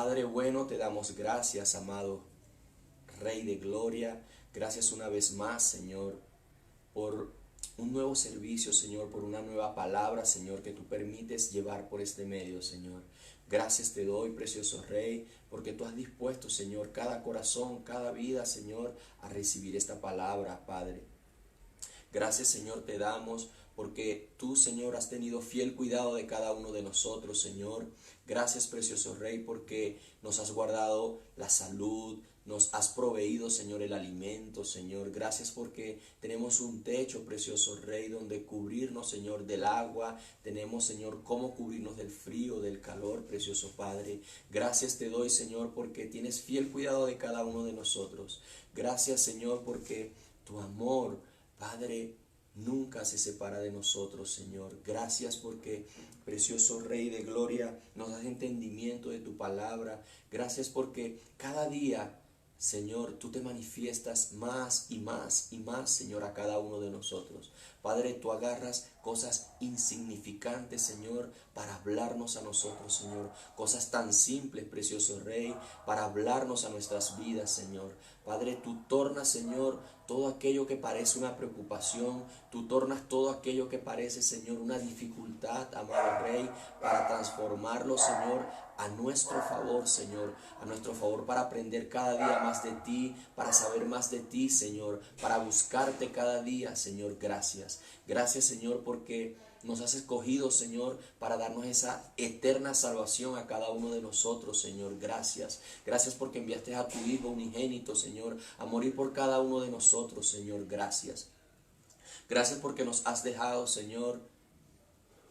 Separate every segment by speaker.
Speaker 1: Padre bueno, te damos gracias, amado Rey de Gloria. Gracias una vez más, Señor, por un nuevo servicio, Señor, por una nueva palabra, Señor, que tú permites llevar por este medio, Señor. Gracias te doy, precioso Rey, porque tú has dispuesto, Señor, cada corazón, cada vida, Señor, a recibir esta palabra, Padre. Gracias, Señor, te damos porque tú, Señor, has tenido fiel cuidado de cada uno de nosotros, Señor. Gracias, precioso Rey, porque nos has guardado la salud, nos has proveído, Señor, el alimento, Señor. Gracias porque tenemos un techo, precioso Rey, donde cubrirnos, Señor, del agua. Tenemos, Señor, cómo cubrirnos del frío, del calor, precioso Padre. Gracias te doy, Señor, porque tienes fiel cuidado de cada uno de nosotros. Gracias, Señor, porque tu amor, Padre, nunca se separa de nosotros, Señor. Gracias porque, precioso Rey de Gloria, nos das entendimiento de tu palabra. Gracias porque cada día, Señor, tú te manifiestas más y más y más, Señor, a cada uno de nosotros. Padre, tú agarras cosas insignificantes, Señor, para hablarnos a nosotros, Señor. Cosas tan simples, precioso Rey, para hablarnos a nuestras vidas, Señor. Padre, tú tornas, Señor, todo aquello que parece una preocupación. Tú tornas todo aquello que parece, Señor, una dificultad, amado Rey, para transformarlo, Señor, a nuestro favor, Señor, a nuestro favor para aprender cada día más de ti, para saber más de ti, Señor, para buscarte cada día, Señor. Gracias. Gracias, Señor, porque nos has escogido, Señor, para darnos esa eterna salvación a cada uno de nosotros, Señor. Gracias. Gracias porque enviaste a tu Hijo unigénito, Señor, a morir por cada uno de nosotros, Señor. Gracias. Gracias porque nos has dejado, Señor,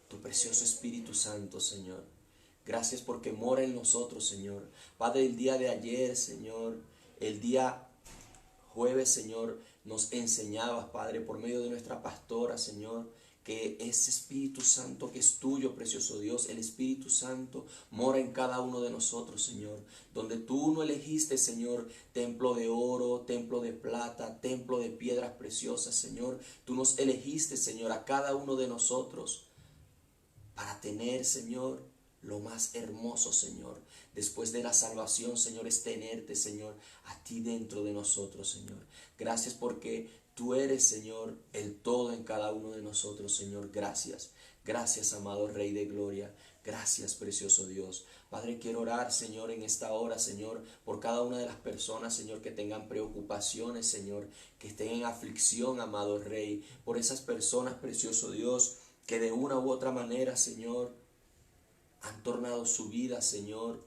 Speaker 1: tu precioso Espíritu Santo, Señor. Gracias porque mora en nosotros, Señor. Padre, el día de ayer, Señor, el día jueves, Señor, nos enseñabas, Padre, por medio de nuestra pastora, Señor, que ese Espíritu Santo que es tuyo, precioso Dios, el Espíritu Santo mora en cada uno de nosotros, Señor. Donde tú no elegiste, Señor, templo de oro, templo de plata, templo de piedras preciosas, Señor. Tú nos elegiste, Señor, a cada uno de nosotros para tener, Señor, lo más hermoso, Señor. Después de la salvación, Señor, es tenerte, Señor, a ti dentro de nosotros, Señor. Gracias porque tú eres, Señor, el todo en cada uno de nosotros, Señor. Gracias. Gracias, amado Rey de Gloria. Gracias, precioso Dios. Padre, quiero orar, Señor, en esta hora, Señor, por cada una de las personas, Señor, que tengan preocupaciones, Señor, que estén en aflicción, amado Rey. Por esas personas, precioso Dios, que de una u otra manera, Señor, han tornado su vida, Señor,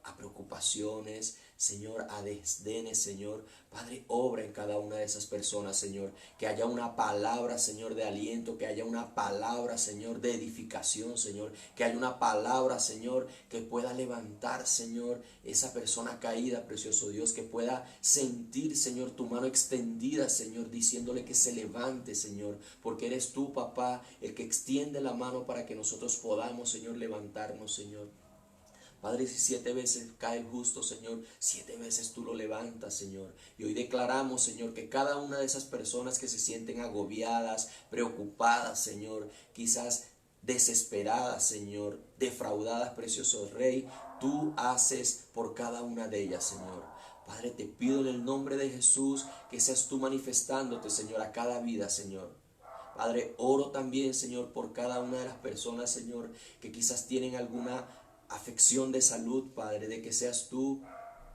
Speaker 1: a preocupaciones, Señor, a desdenes, Señor. Padre, obra en cada una de esas personas, Señor. Que haya una palabra, Señor, de aliento, que haya una palabra, Señor, de edificación, Señor. Que haya una palabra, Señor, que pueda levantar, Señor, esa persona caída, precioso Dios. Que pueda sentir, Señor, tu mano extendida, Señor, diciéndole que se levante, Señor. Porque eres tú, papá, el que extiende la mano para que nosotros podamos, Señor, levantarnos, Señor. Padre, si 7 veces cae el justo, Señor, 7 veces tú lo levantas, Señor. Y hoy declaramos, Señor, que cada una de esas personas que se sienten agobiadas, preocupadas, Señor, quizás desesperadas, Señor, defraudadas, precioso Rey, tú haces por cada una de ellas, Señor. Padre, te pido en el nombre de Jesús que seas tú manifestándote, Señor, a cada vida, Señor. Padre, oro también, Señor, por cada una de las personas, Señor, que quizás tienen alguna afección de salud, Padre, de que seas tú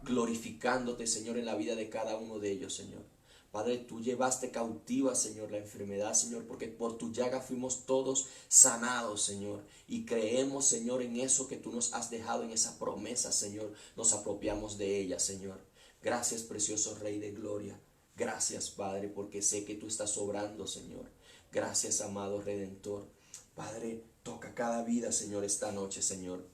Speaker 1: glorificándote, Señor, en la vida de cada uno de ellos, Señor. Padre, tú llevaste cautiva, Señor, la enfermedad, Señor, porque por tu llaga fuimos todos sanados, Señor. Y creemos, Señor, en eso que tú nos has dejado, en esa promesa, Señor. Nos apropiamos de ella, Señor. Gracias, precioso Rey de Gloria. Gracias, Padre, porque sé que tú estás obrando, Señor. Gracias, amado Redentor. Padre, toca cada vida, Señor, esta noche, Señor.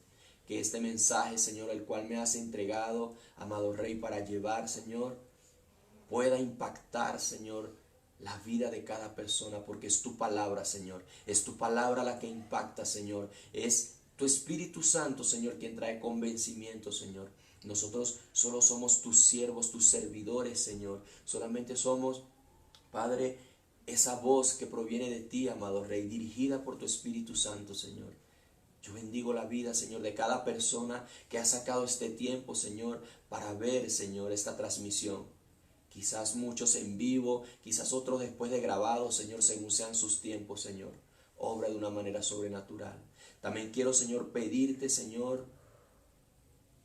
Speaker 1: Que este mensaje, Señor, el cual me has entregado, amado Rey, para llevar, Señor, pueda impactar, Señor, la vida de cada persona, porque es tu palabra, Señor. Es tu palabra la que impacta, Señor. Es tu Espíritu Santo, Señor, quien trae convencimiento, Señor. Nosotros solo somos tus siervos, tus servidores, Señor. Solamente somos, Padre, esa voz que proviene de ti, amado Rey, dirigida por tu Espíritu Santo, Señor. Yo bendigo la vida, Señor, de cada persona que ha sacado este tiempo, Señor, para ver, Señor, esta transmisión. Quizás muchos en vivo, quizás otros después de grabado, Señor, según sean sus tiempos, Señor. Obra de una manera sobrenatural. También quiero, Señor, pedirte, Señor,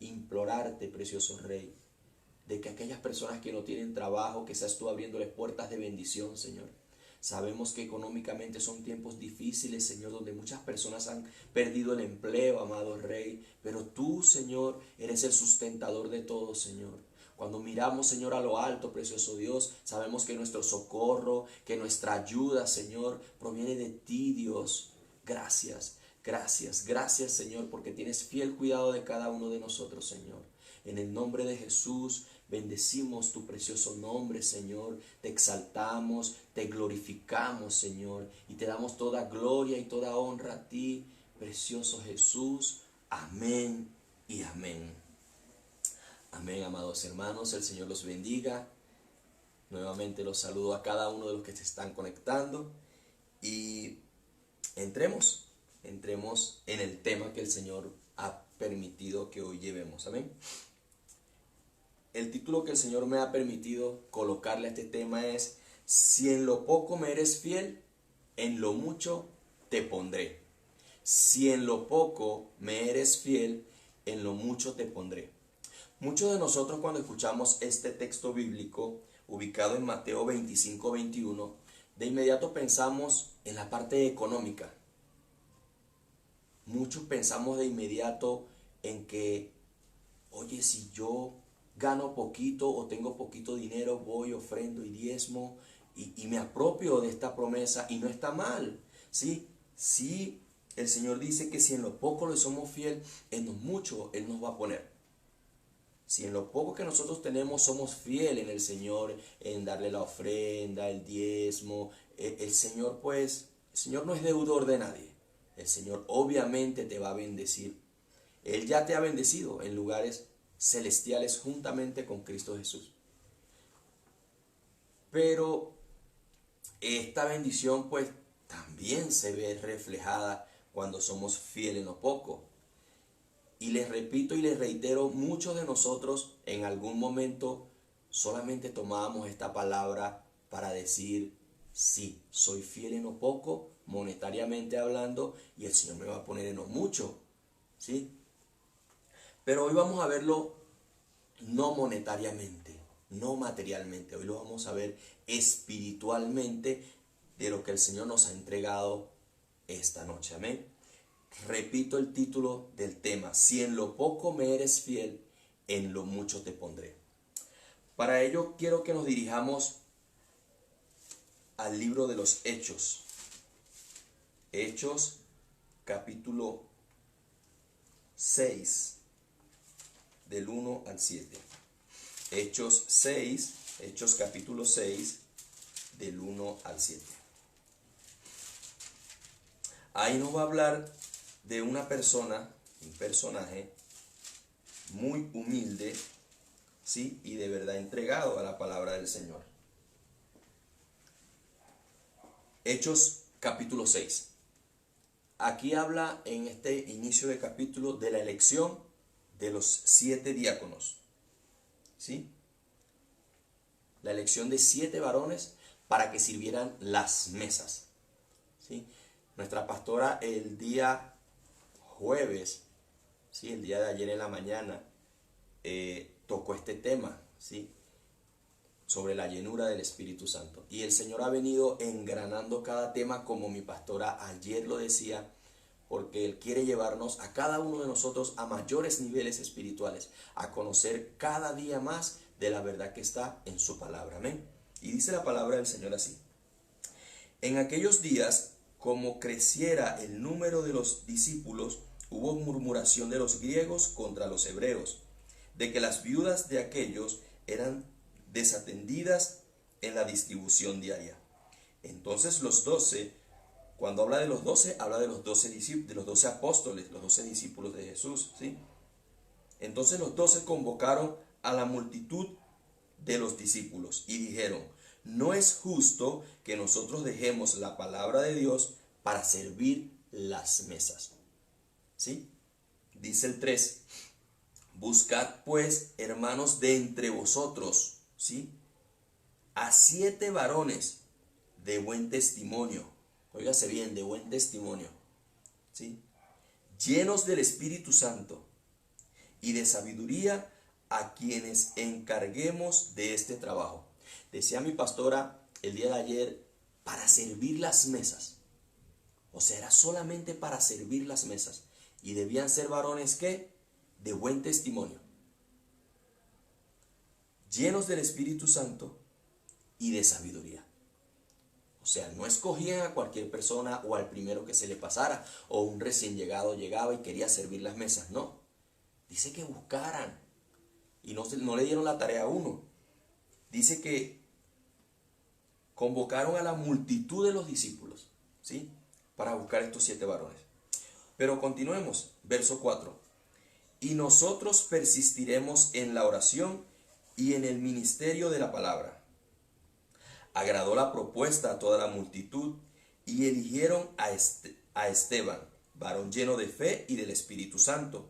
Speaker 1: implorarte, precioso Rey, de que aquellas personas que no tienen trabajo, que seas tú abriéndoles puertas de bendición, Señor. Sabemos que económicamente son tiempos difíciles, Señor, donde muchas personas han perdido el empleo, amado Rey. Pero tú, Señor, eres el sustentador de todo, Señor. Cuando miramos, Señor, a lo alto, precioso Dios, sabemos que nuestro socorro, que nuestra ayuda, Señor, proviene de ti, Dios. Gracias, gracias, gracias, Señor, porque tienes fiel cuidado de cada uno de nosotros, Señor. En el nombre de Jesús, bendecimos tu precioso nombre, Señor. Te exaltamos, te glorificamos, Señor. Y te damos toda gloria y toda honra a ti, precioso Jesús. Amén y amén. Amén, amados hermanos. El Señor los bendiga. Nuevamente los saludo a cada uno de los que se están conectando. Y entremos en el tema que el Señor ha permitido que hoy llevemos. Amén. El título que el Señor me ha permitido colocarle a este tema es: si en lo poco me eres fiel, en lo mucho te pondré. Si en lo poco me eres fiel, en lo mucho te pondré. Muchos de nosotros, cuando escuchamos este texto bíblico ubicado en Mateo 25-21, de inmediato pensamos en la parte económica. Muchos pensamos de inmediato en que, oye, si yo gano poquito o tengo poquito dinero, voy, ofrendo y diezmo y me apropio de esta promesa, y no está mal. ¿Sí? Sí, el Señor dice que si en lo poco le somos fiel, en lo mucho Él nos va a poner. Si en lo poco que nosotros tenemos somos fieles en el Señor, en darle la ofrenda, el diezmo, el Señor no es deudor de nadie. El Señor obviamente te va a bendecir. Él ya te ha bendecido en lugares celestiales juntamente con Cristo Jesús. Pero esta bendición también se ve reflejada cuando somos fieles en lo poco. Y les repito y les reitero, muchos de nosotros en algún momento solamente tomábamos esta palabra para decir: sí, soy fiel en lo poco, monetariamente hablando, y el Señor me va a poner en lo mucho. ¿Sí? Pero hoy vamos a verlo no monetariamente, no materialmente. Hoy lo vamos a ver espiritualmente, de lo que el Señor nos ha entregado esta noche. Amén. Repito el título del tema: si en lo poco me eres fiel, en lo mucho te pondré. Para ello quiero que nos dirijamos al libro de los Hechos. Hechos capítulo 6, del 1 al 7. Hechos 6, Hechos capítulo 6, del 1 al 7. Ahí nos va a hablar de una persona, un personaje muy humilde, ¿sí? Y de verdad entregado a la palabra del Señor. Hechos capítulo 6. Aquí habla en este inicio de capítulo de la elección de los 7 diáconos, ¿sí? La elección de 7 varones para que sirvieran las mesas, ¿sí? Nuestra pastora el día jueves, ¿sí? El día de ayer en la mañana, tocó este tema, ¿sí? Sobre la llenura del Espíritu Santo. Y el Señor ha venido engranando cada tema, como mi pastora ayer lo decía, porque Él quiere llevarnos a cada uno de nosotros a mayores niveles espirituales, a conocer cada día más de la verdad que está en su palabra. Amén. Y dice la palabra del Señor así: en aquellos días, como creciera el número de los discípulos, hubo murmuración de los griegos contra los hebreos, de que las viudas de aquellos eran desatendidas en la distribución diaria. Entonces los 12, cuando habla de los 12, habla de los 12 discípulos, de los 12 apóstoles, los 12 discípulos de Jesús, ¿sí? Entonces los 12 convocaron a la multitud de los discípulos y dijeron: no es justo que nosotros dejemos la palabra de Dios para servir las mesas. ¿sí? Dice el 3, buscad pues, hermanos, de entre vosotros, ¿sí? A 7 varones de buen testimonio, óigase bien, de buen testimonio, ¿sí? Llenos del Espíritu Santo y de sabiduría, a quienes encarguemos de este trabajo. Decía mi pastora el día de ayer, para servir las mesas. O sea, era solamente para servir las mesas. Y debían ser varones que de buen testimonio, llenos del Espíritu Santo y de sabiduría. O sea, no escogían a cualquier persona o al primero que se le pasara, o un recién llegado llegaba y quería servir las mesas. No, dice que buscaran. Y no le dieron la tarea a uno. Dice que convocaron a la multitud de los discípulos, ¿sí? Para buscar estos 7 varones. Pero continuemos, verso 4. Y nosotros persistiremos en la oración y en el ministerio de la palabra. Agradó la propuesta a toda la multitud y eligieron a Esteban, varón lleno de fe y del Espíritu Santo,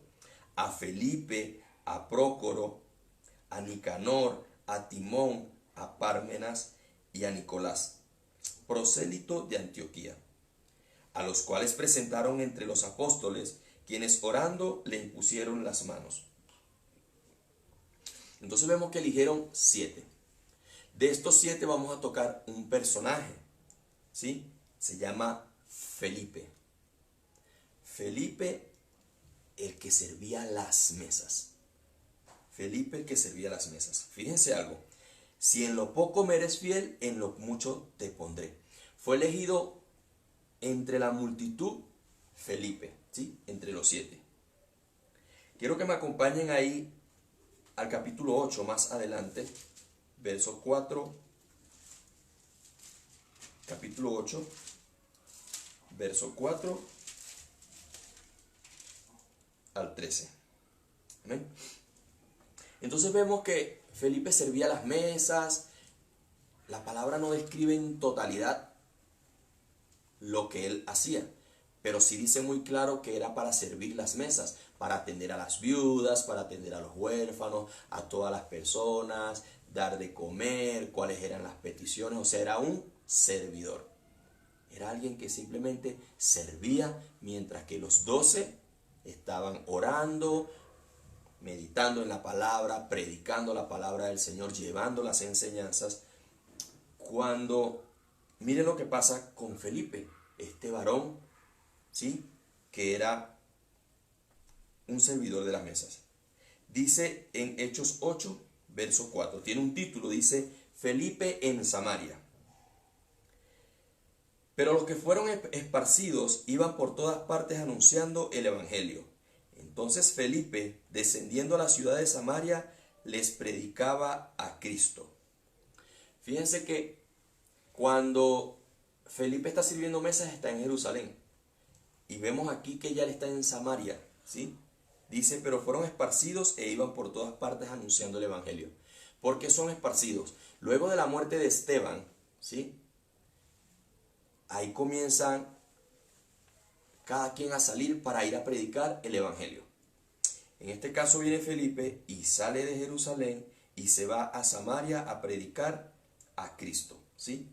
Speaker 1: a Felipe, a Prócoro, a Nicanor, a Timón, a Pármenas y a Nicolás, prosélito de Antioquía, a los cuales presentaron entre los apóstoles, quienes orando le impusieron las manos. Entonces vemos que eligieron 7. De estos 7 vamos a tocar un personaje, ¿sí? Se llama Felipe. Felipe, el que servía las mesas. Felipe, el que servía las mesas. Fíjense algo. Si en lo poco me eres fiel, en lo mucho te pondré. Fue elegido entre la multitud Felipe, ¿sí? Entre los 7. Quiero que me acompañen ahí al capítulo 8 más adelante, verso 4, capítulo 8, verso 4 al 13. Amén. Entonces vemos que Felipe servía las mesas. La palabra no describe en totalidad lo que él hacía, pero sí dice muy claro que era para servir las mesas, para atender a las viudas, para atender a los huérfanos, a todas las personas, dar de comer, cuáles eran las peticiones. O sea, era un servidor. Era alguien que simplemente servía mientras que los 12 estaban orando, meditando en la palabra, predicando la palabra del Señor, llevando las enseñanzas. Cuando, miren lo que pasa con Felipe, este varón, ¿sí? Que era un servidor de las mesas. Dice en Hechos 8, verso 4, tiene un título, dice Felipe en Samaria. Pero los que fueron esparcidos iban por todas partes anunciando el evangelio. Entonces Felipe, descendiendo a la ciudad de Samaria, les predicaba a Cristo. Fíjense que cuando Felipe está sirviendo mesas, está en Jerusalén. Y vemos aquí que ya él está en Samaria, ¿sí? Dice, pero fueron esparcidos e iban por todas partes anunciando el evangelio. ¿Por qué son esparcidos? Luego de la muerte de Esteban, ¿sí? Ahí comienzan cada quien a salir para ir a predicar el evangelio. En este caso viene Felipe y sale de Jerusalén y se va a Samaria a predicar a Cristo, ¿sí?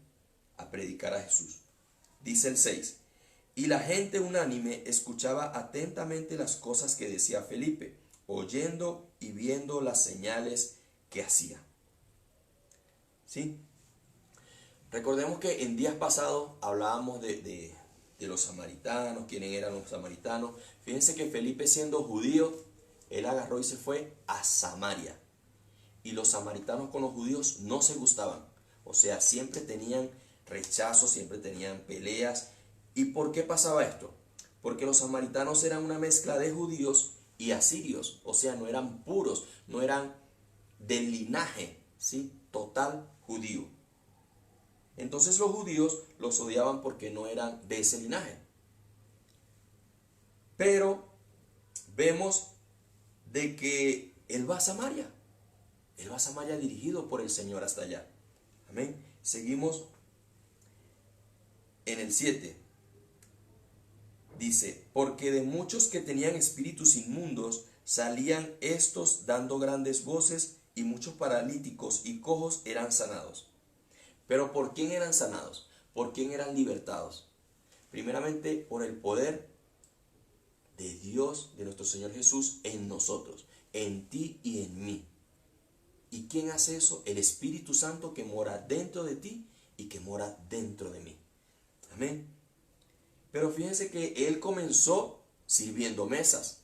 Speaker 1: A predicar a Jesús. Dice el 6, y la gente unánime escuchaba atentamente las cosas que decía Felipe, oyendo y viendo las señales que hacía. ¿Sí? Recordemos que en días pasados hablábamos de los samaritanos, quiénes eran los samaritanos. Fíjense que Felipe, siendo judío, él agarró y se fue a Samaria. Y los samaritanos con los judíos no se gustaban. O sea, siempre tenían rechazo, siempre tenían peleas. ¿Y por qué pasaba esto? Porque los samaritanos eran una mezcla de judíos y asirios. O sea, no eran puros, no eran del linaje, ¿sí? Total judío. Entonces los judíos los odiaban porque no eran de ese linaje. Pero vemos de que él va a Samaria. Él va a Samaria dirigido por el Señor hasta allá. Amén. Seguimos en el 7. Dice, porque de muchos que tenían espíritus inmundos salían estos dando grandes voces, y muchos paralíticos y cojos eran sanados. Pero ¿por quién eran sanados? ¿Por quién eran libertados? Primeramente por el poder de Dios, de nuestro Señor Jesús, en nosotros, en ti y en mí. ¿Y quién hace eso? El Espíritu Santo que mora dentro de ti y que mora dentro de mí. Amén. Pero fíjense que Él comenzó sirviendo mesas.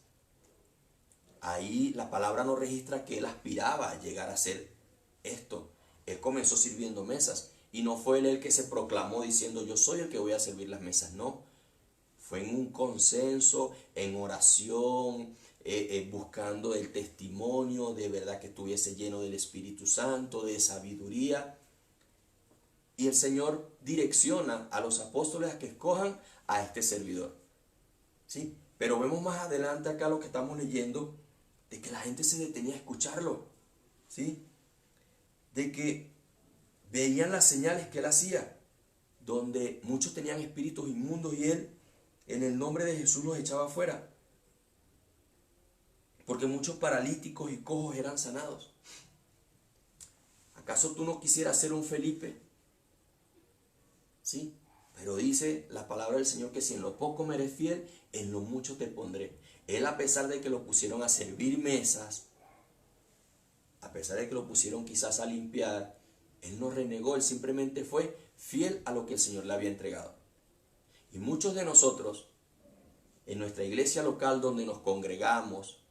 Speaker 1: Ahí la palabra nos registra que Él aspiraba a llegar a hacer esto. Él comenzó sirviendo mesas. Y no fue Él el que se proclamó diciendo, yo soy el que voy a servir las mesas. No. Fue en un consenso, en oración, buscando el testimonio de verdad que estuviese lleno del Espíritu Santo, de sabiduría. Y el Señor direcciona a los apóstoles a que escojan a este servidor. ¿Sí? Pero vemos más adelante acá lo que estamos leyendo, de que la gente se detenía a escucharlo. ¿Sí? De que veían las señales que Él hacía, donde muchos tenían espíritus inmundos y Él en el nombre de Jesús los echaba afuera. Porque muchos paralíticos y cojos eran sanados. ¿Acaso tú no quisieras ser un Felipe? Sí, pero dice la palabra del Señor que si en lo poco me eres fiel, en lo mucho te pondré. Él, a pesar de que lo pusieron a servir mesas, a pesar de que lo pusieron quizás a limpiar, Él no renegó, Él simplemente fue fiel a lo que el Señor le había entregado. Y muchos de nosotros, en nuestra iglesia local donde nos congregamos,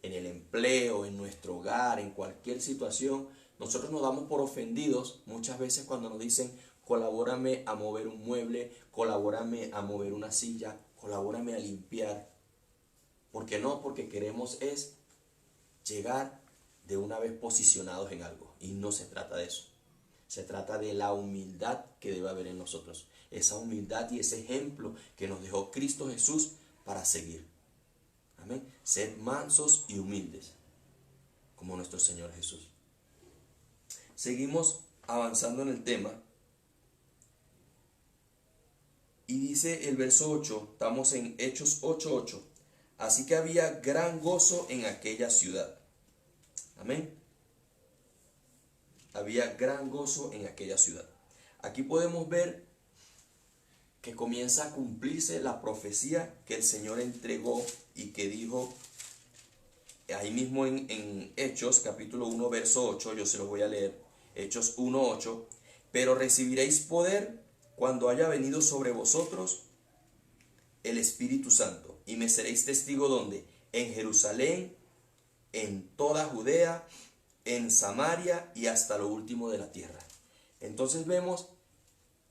Speaker 1: en el empleo, en nuestro hogar, en cualquier situación, nosotros nos damos por ofendidos muchas veces cuando nos dicen, colabórame a mover un mueble, colabórame a mover una silla, colabórame a limpiar. ¿Por qué no? Porque queremos es llegar de una vez posicionados en algo. Y no se trata de eso. Se trata de la humildad que debe haber en nosotros. Esa humildad y ese ejemplo que nos dejó Cristo Jesús para seguir. Amén. Ser mansos y humildes, como nuestro Señor Jesús. Seguimos avanzando en el tema. Y dice el verso 8, estamos en Hechos 8:8. Así que había gran gozo en aquella ciudad. Amén. Había gran gozo en aquella ciudad. Aquí podemos ver que comienza a cumplirse la profecía que el Señor entregó y que dijo ahí mismo en Hechos, capítulo 1, verso 8, yo se lo voy a leer, Hechos 1:8, pero recibiréis poder cuando haya venido sobre vosotros el Espíritu Santo, y me seréis testigo ¿dónde? En Jerusalén, en toda Judea, en Samaria y hasta lo último de la tierra. Entonces vemos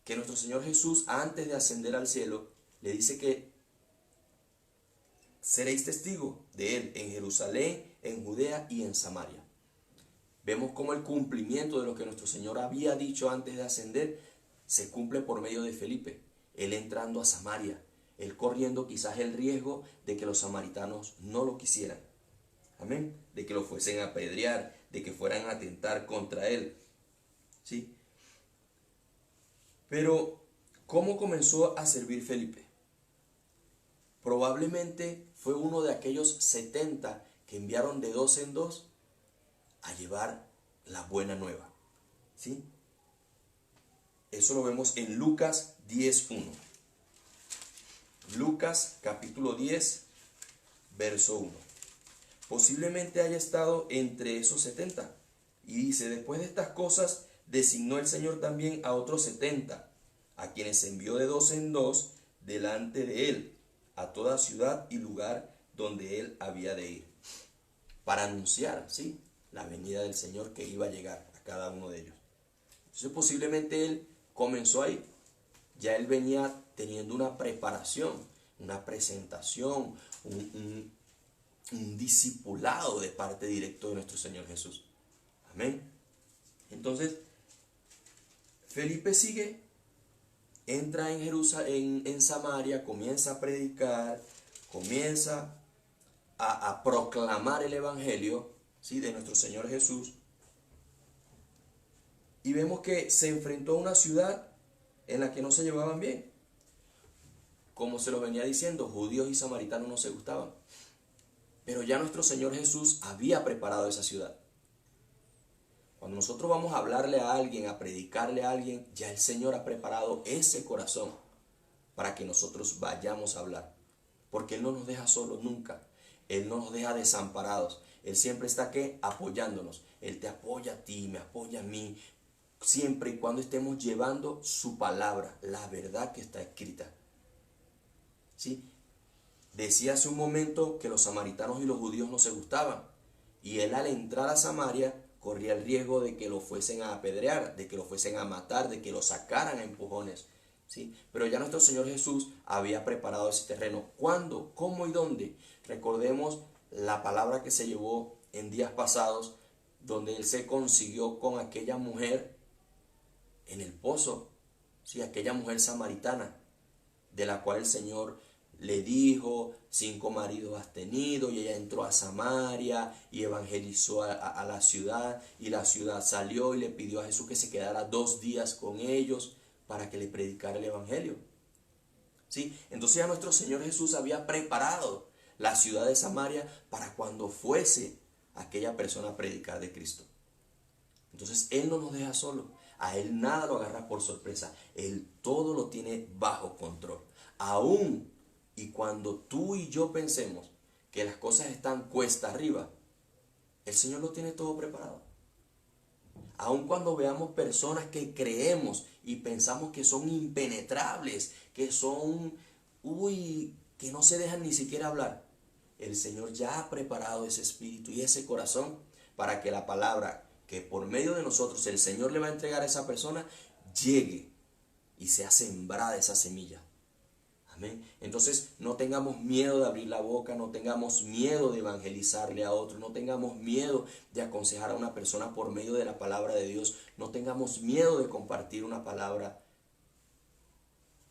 Speaker 1: que nuestro Señor Jesús, antes de ascender al cielo, le dice que seréis testigos de Él en Jerusalén, en Judea y en Samaria. Vemos cómo el cumplimiento de lo que nuestro Señor había dicho antes de ascender se cumple por medio de Felipe. Él entrando a Samaria, él corriendo quizás el riesgo de que los samaritanos no lo quisieran. Amén. De que lo fuesen a apedrear, de que fueran a atentar contra él. ¿Sí? Pero, ¿cómo comenzó a servir Felipe? Probablemente fue uno de aquellos 70 que enviaron de 2 en 2 a llevar la buena nueva. ¿Sí? Eso lo vemos en Lucas 10:1. Lucas capítulo 10, verso 1. Posiblemente haya estado entre esos 70. Y dice, después de estas cosas, designó el Señor también a otros 70, a quienes envió de 2 en 2 delante de él, a toda ciudad y lugar donde él había de ir, para anunciar, ¿sí?, la venida del Señor que iba a llegar a cada uno de ellos. Entonces posiblemente él comenzó ahí. Ya él venía teniendo una preparación, una presentación, un discipulado de parte directo de nuestro Señor Jesús. Amén. Entonces, Felipe sigue, entra en Jerusalén, en Samaria, comienza a predicar, comienza a proclamar el Evangelio, ¿sí?, de nuestro Señor Jesús. Y vemos que se enfrentó a una ciudad en la que no se llevaban bien. como se los venía diciendo, judíos y samaritanos no se gustaban. Pero ya nuestro Señor Jesús había preparado esa ciudad. Cuando nosotros vamos a hablarle a alguien, a predicarle a alguien, ya el Señor ha preparado ese corazón para que nosotros vayamos a hablar. Porque Él no nos deja solos nunca. Él no nos deja desamparados. Él siempre está aquí apoyándonos. Él te apoya a ti, me apoya a mí. Siempre y cuando estemos llevando su palabra, la verdad que está escrita. ¿Sí? Decía hace un momento que los samaritanos y los judíos no se gustaban. Y Él al entrar a Samaria corría el riesgo de que lo fuesen a apedrear, de que lo fuesen a matar, de que lo sacaran a empujones. ¿Sí? Pero ya nuestro Señor Jesús había preparado ese terreno. ¿Cuándo? ¿Cómo y dónde? Recordemos la palabra que se llevó en días pasados, donde Él se consiguió con aquella mujer en el pozo, ¿sí? Aquella mujer samaritana, de la cual el Señor le dijo, 5 maridos has tenido, y ella entró a Samaria y evangelizó a la ciudad, y la ciudad salió y le pidió a Jesús que se quedara 2 días con ellos para que le predicara el evangelio. ¿Sí? Entonces ya nuestro Señor Jesús había preparado la ciudad de Samaria para cuando fuese aquella persona a predicar de Cristo. Entonces Él no nos deja solo. A Él nada lo agarra por sorpresa. Él todo lo tiene bajo control. Aún y cuando tú y yo pensemos que las cosas están cuesta arriba, el Señor lo tiene todo preparado. Aun cuando veamos personas que creemos y pensamos que son impenetrables, que son, que no se dejan ni siquiera hablar, el Señor ya ha preparado ese espíritu y ese corazón para que la palabra que por medio de nosotros el Señor le va a entregar a esa persona llegue y sea sembrada esa semilla. Amén. Entonces no tengamos miedo de abrir la boca, no tengamos miedo de evangelizarle a otro, no tengamos miedo de aconsejar a una persona por medio de la palabra de Dios, no tengamos miedo de compartir una palabra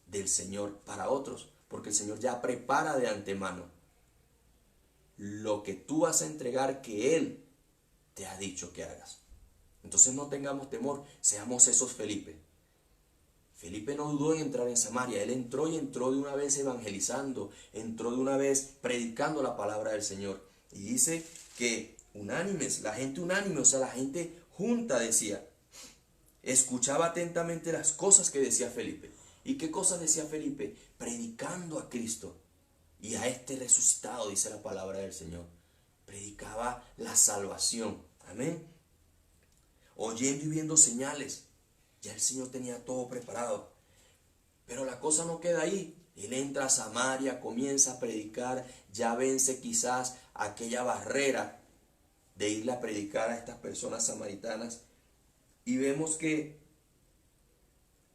Speaker 1: del Señor para otros, porque el Señor ya prepara de antemano lo que tú vas a entregar que Él te ha dicho que hagas. Entonces no tengamos temor, seamos esos Felipe. Felipe no dudó en entrar en Samaria, él entró y entró de una vez evangelizando, entró de una vez predicando la palabra del Señor. Y dice que unánimes, la gente unánime, o sea, la gente junta decía, escuchaba atentamente las cosas que decía Felipe. ¿Y qué cosas decía Felipe? Predicando a Cristo y a este resucitado, dice la palabra del Señor. Predicaba la salvación, amén. Oyendo y viendo señales. Ya el Señor tenía todo preparado. Pero la cosa no queda ahí. Él entra a Samaria, comienza a predicar, ya vence quizás aquella barrera de irle a predicar a estas personas samaritanas. Y vemos que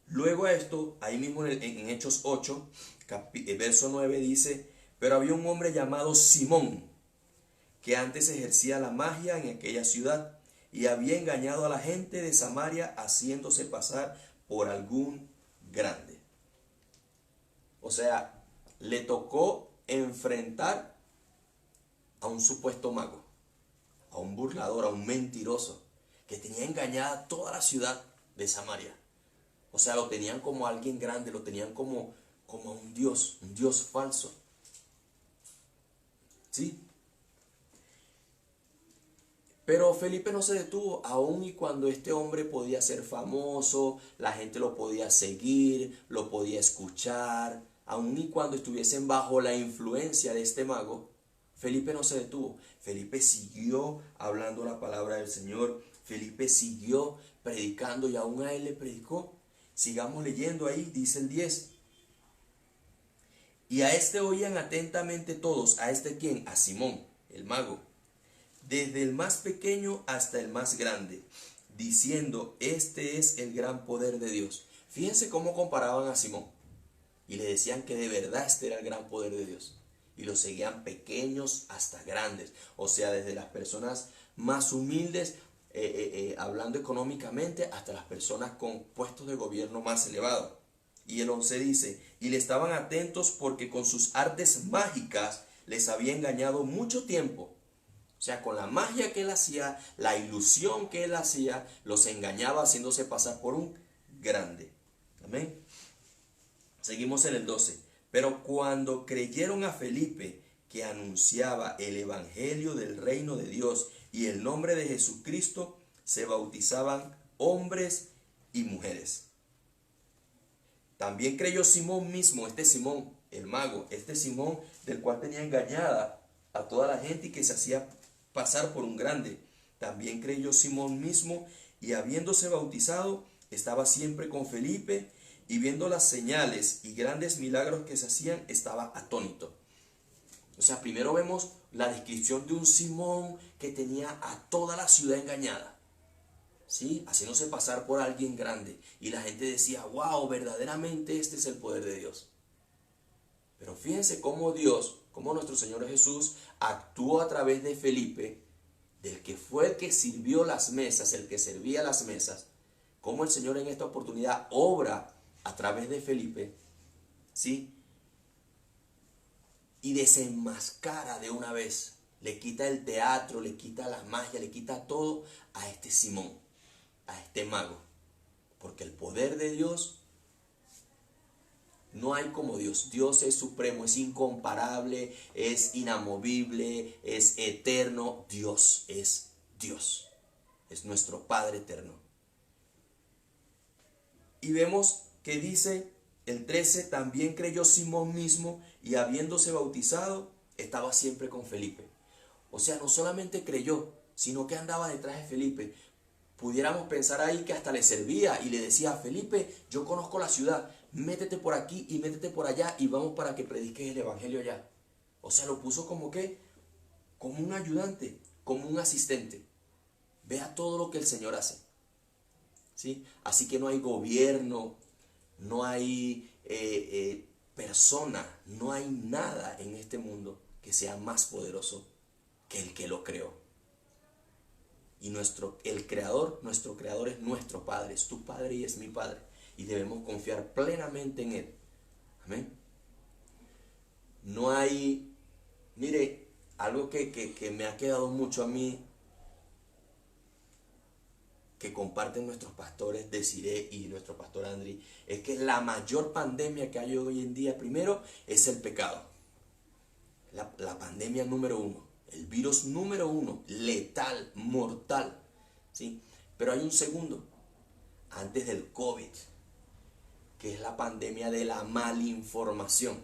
Speaker 1: luego a esto, ahí mismo en Hechos 8, verso 9 dice, pero había un hombre llamado Simón, que antes ejercía la magia en aquella ciudad, y había engañado a la gente de Samaria haciéndose pasar por algún grande. O sea, le tocó enfrentar a un supuesto mago, a un burlador, a un mentiroso, que tenía engañada toda la ciudad de Samaria. O sea, lo tenían como alguien grande, lo tenían como un Dios falso. ¿Sí? Pero Felipe no se detuvo, aun y cuando este hombre podía ser famoso, la gente lo podía seguir, lo podía escuchar, aun y cuando estuviesen bajo la influencia de este mago, Felipe no se detuvo. Felipe siguió hablando la palabra del Señor, Felipe siguió predicando y aún a él le predicó. Sigamos leyendo ahí, dice el 10. Y a este oían atentamente todos. ¿A este quién? A Simón, el mago. Desde el más pequeño hasta el más grande, diciendo, este es el gran poder de Dios. Fíjense cómo comparaban a Simón. Y le decían que de verdad este era el gran poder de Dios. Y lo seguían pequeños hasta grandes. O sea, desde las personas más humildes, hablando económicamente, hasta las personas con puestos de gobierno más elevados. Y el 11 dice, y le estaban atentos porque con sus artes mágicas les había engañado mucho tiempo. O sea, con la magia que él hacía, la ilusión que él hacía, los engañaba haciéndose pasar por un grande. Amén. Seguimos en el 12. Pero cuando creyeron a Felipe, que anunciaba el evangelio del reino de Dios y el nombre de Jesucristo, se bautizaban hombres y mujeres. También creyó Simón mismo, este Simón, el mago, este Simón del cual tenía engañada a toda la gente y que se hacía pasar por un grande. También creyó Simón mismo y habiéndose bautizado, estaba siempre con Felipe y viendo las señales y grandes milagros que se hacían, estaba atónito. O sea, primero vemos la descripción de un Simón que tenía a toda la ciudad engañada, ¿sí? Haciéndose pasar por alguien grande. Y la gente decía, wow, verdaderamente este es el poder de Dios. Pero fíjense cómo Dios, cómo nuestro Señor Jesús actuó a través de Felipe, del que fue el que sirvió las mesas, el que servía las mesas, cómo el Señor en esta oportunidad obra a través de Felipe, ¿sí? Y desenmascara de una vez, le quita el teatro, le quita la magia, le quita todo a este Simón, a este mago. Porque el poder de Dios, no hay como Dios. Dios es supremo, es incomparable, es inamovible, es eterno. Dios es Dios, es nuestro Padre eterno. Y vemos que dice el 13, también creyó Simón mismo y habiéndose bautizado, estaba siempre con Felipe. O sea, no solamente creyó, sino que andaba detrás de Felipe. Pudiéramos pensar ahí que hasta le servía y le decía a Felipe, yo conozco la ciudad, métete por aquí y métete por allá y vamos para que prediques el evangelio allá. O sea, lo puso como que, como un ayudante, como un asistente. Vea todo lo que el Señor hace, ¿sí? Así que no hay gobierno, no hay persona, no hay nada en este mundo que sea más poderoso que el que lo creó. Y nuestro creador es nuestro Padre, es tu Padre y es mi Padre. Y debemos confiar plenamente en Él. Amén. No hay, mire, algo que me ha quedado mucho a mí, que comparten nuestros pastores Desiree y nuestro pastor Andri, es que la mayor pandemia que hay hoy en día, primero, es el pecado. La pandemia número uno, el virus número uno, letal, mortal, ¿sí? Pero hay un segundo, antes del COVID, que es la pandemia de la malinformación,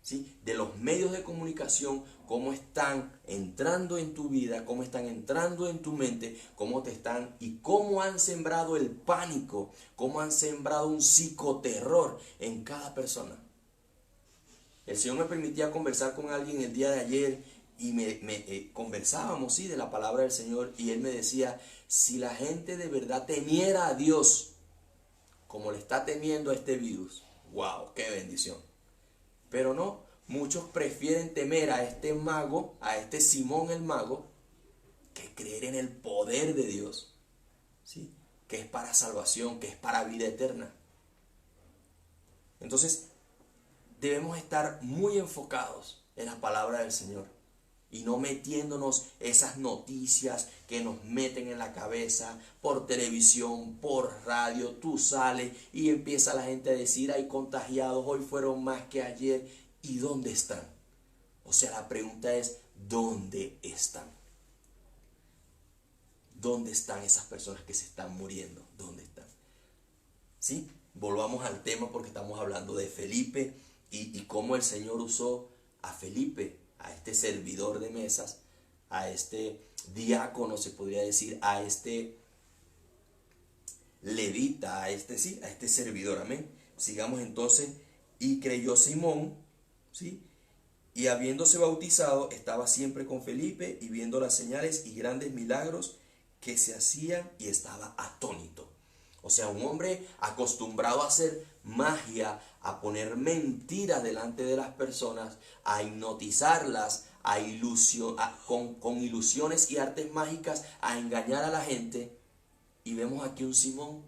Speaker 1: ¿sí? De los medios de comunicación, cómo están entrando en tu vida, cómo están entrando en tu mente, cómo te están y cómo han sembrado el pánico, cómo han sembrado un psicoterror en cada persona. El Señor me permitía conversar con alguien el día de ayer y conversábamos, sí, de la palabra del Señor, y él me decía, si la gente de verdad temiera a Dios como le está temiendo a este virus, wow, qué bendición. Pero no, muchos prefieren temer a este mago, a este Simón el mago, que creer en el poder de Dios, ¿sí? Que es para salvación, que es para vida eterna. Entonces, debemos estar muy enfocados en la palabra del Señor y no metiéndonos esas noticias que nos meten en la cabeza por televisión, por radio. Tú sales y empieza la gente a decir, hay contagiados, hoy fueron más que ayer. ¿Y dónde están? O sea, la pregunta es, ¿dónde están? ¿Dónde están esas personas que se están muriendo? ¿Dónde están? ¿Sí? Volvamos al tema porque estamos hablando de Felipe y cómo el Señor usó a Felipe, a este servidor de mesas, a este diácono, se podría decir, a este levita, a este servidor, amén. Sigamos entonces, y creyó Simón, ¿sí? Y habiéndose bautizado, estaba siempre con Felipe y viendo las señales y grandes milagros que se hacían y estaba atónito. O sea, un hombre acostumbrado a hacer magia, a poner mentiras delante de las personas, a hipnotizarlas, con ilusiones y artes mágicas, a engañar a la gente. Y vemos aquí un Simón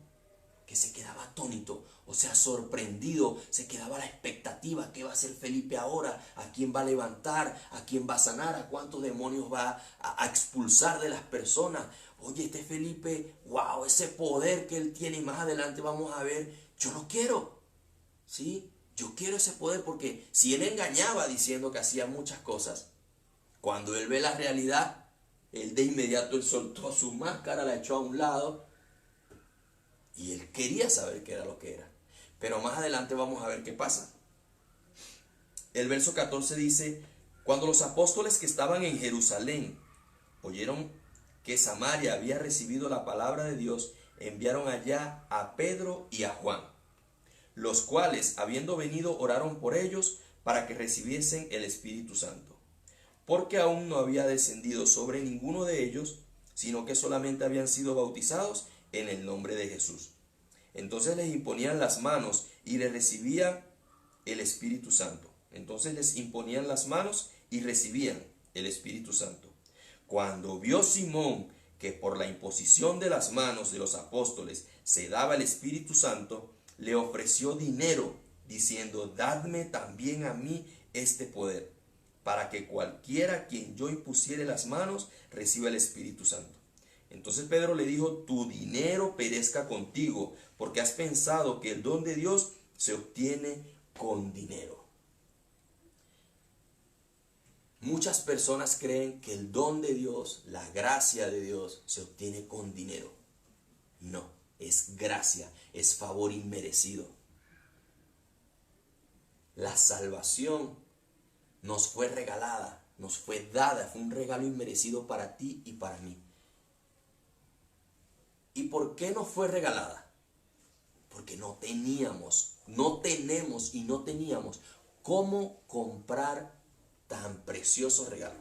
Speaker 1: que se quedaba atónito, o sea, sorprendido, se quedaba a la expectativa, ¿qué va a hacer Felipe ahora? ¿A quién va a levantar? ¿A quién va a sanar? ¿A cuántos demonios va a expulsar de las personas? Oye, este Felipe, wow, ese poder que él tiene, y más adelante vamos a ver, yo lo quiero, ¿sí? Yo quiero ese poder porque si él engañaba diciendo que hacía muchas cosas, cuando él ve la realidad, él de inmediato él soltó su máscara, la echó a un lado y él quería saber qué era lo que era. Pero más adelante vamos a ver qué pasa. El verso 14 dice, cuando los apóstoles que estaban en Jerusalén oyeron que Samaria había recibido la palabra de Dios, enviaron allá a Pedro y a Juan, los cuales, habiendo venido, oraron por ellos para que recibiesen el Espíritu Santo, porque aún no había descendido sobre ninguno de ellos, sino que solamente habían sido bautizados en el nombre de Jesús. Entonces les imponían las manos y les recibían el Espíritu Santo. Entonces les imponían las manos y recibían el Espíritu Santo. Cuando vio Simón que por la imposición de las manos de los apóstoles se daba el Espíritu Santo, le ofreció dinero, diciendo, dadme también a mí este poder, para que cualquiera a quien yo impusiere las manos reciba el Espíritu Santo. Entonces Pedro le dijo, tu dinero perezca contigo, porque has pensado que el don de Dios se obtiene con dinero. Muchas personas creen que el don de Dios, la gracia de Dios, se obtiene con dinero. No, es gracia, es favor inmerecido. La salvación nos fue regalada, nos fue dada, fue un regalo inmerecido para ti y para mí. ¿Y por qué nos fue regalada? Porque no tenemos y no teníamos cómo comprar tan precioso regalo.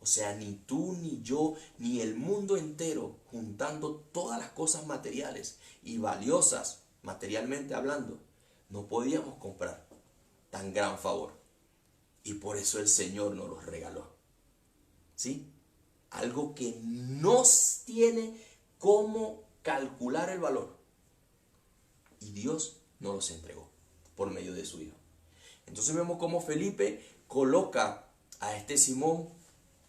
Speaker 1: O sea, ni tú, ni yo, ni el mundo entero, juntando todas las cosas materiales y valiosas, materialmente hablando, no podíamos comprar tan gran favor. Y por eso el Señor nos los regaló. ¿Sí? Algo que no tiene cómo calcular el valor. Y Dios nos los entregó por medio de su Hijo. Entonces vemos cómo Felipe coloca a este Simón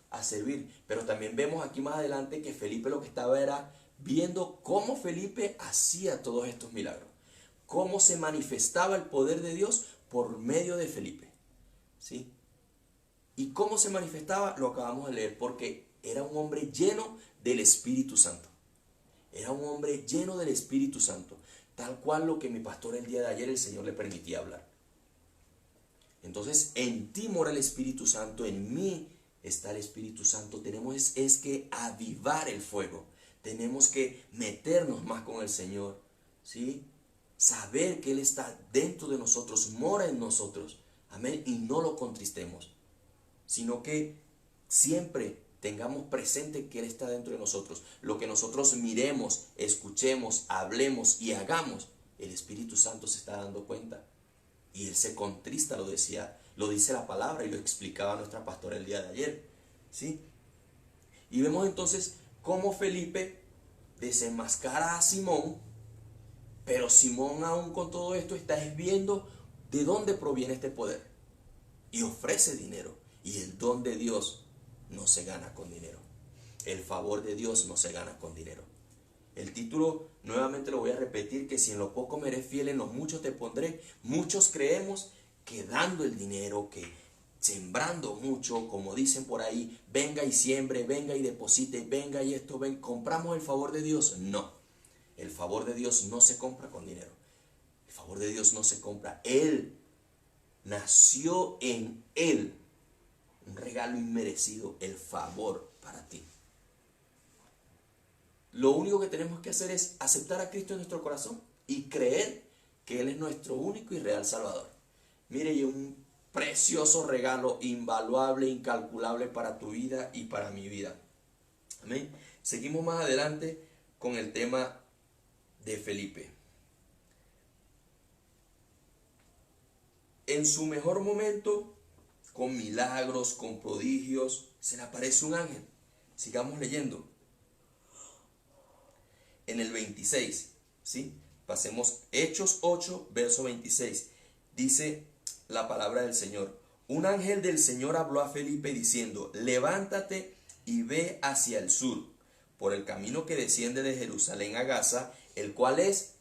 Speaker 1: a servir. Pero también vemos aquí más adelante que Felipe lo que estaba era viendo cómo Felipe hacía todos estos milagros. Cómo se manifestaba el poder de Dios por medio de Felipe. ¿Sí? ¿Y cómo se manifestaba? Lo acabamos de leer, porque era un hombre lleno del Espíritu Santo. Era un hombre lleno del Espíritu Santo, tal cual lo que mi pastor el día de ayer el Señor le permitía hablar. Entonces, en ti mora el Espíritu Santo, en mí está el Espíritu Santo. Tenemos es que avivar el fuego. Tenemos que meternos más con el Señor, ¿sí? Saber que Él está dentro de nosotros, mora en nosotros. Amén. Y no lo contristemos, sino que siempre tengamos presente que Él está dentro de nosotros. Lo que nosotros miremos, escuchemos, hablemos y hagamos, el Espíritu Santo se está dando cuenta. Y Él se contrista, lo dice la palabra y lo explicaba nuestra pastora el día de ayer. ¿Sí? Y vemos entonces cómo Felipe desenmascara a Simón, pero Simón aún con todo esto está viendo de dónde proviene este poder. Y ofrece dinero. Y el don de Dios no se gana con dinero. El favor de Dios no se gana con dinero. El título, nuevamente lo voy a repetir, que si en lo poco me eres fiel, en lo mucho te pondré. Muchos creemos que dando el dinero, que sembrando mucho, como dicen por ahí, venga y siembre, venga y deposite, venga y esto, ven, compramos el favor de Dios. No, el favor de Dios no se compra con dinero. El favor de Dios no se compra. Él nació en Él. Un regalo inmerecido, el favor para ti. Lo único que tenemos que hacer es aceptar a Cristo en nuestro corazón y creer que Él es nuestro único y real Salvador. Mire, y un precioso regalo, invaluable, incalculable para tu vida y para mi vida. Amén. Seguimos más adelante con el tema de Felipe. En su mejor momento, con milagros, con prodigios, se le aparece un ángel. Sigamos leyendo. En el 26, ¿sí? Pasemos Hechos 8, verso 26. Dice la palabra del Señor. Un ángel del Señor habló a Felipe diciendo, levántate y ve hacia el sur, por el camino que desciende de Jerusalén a Gaza, el cual es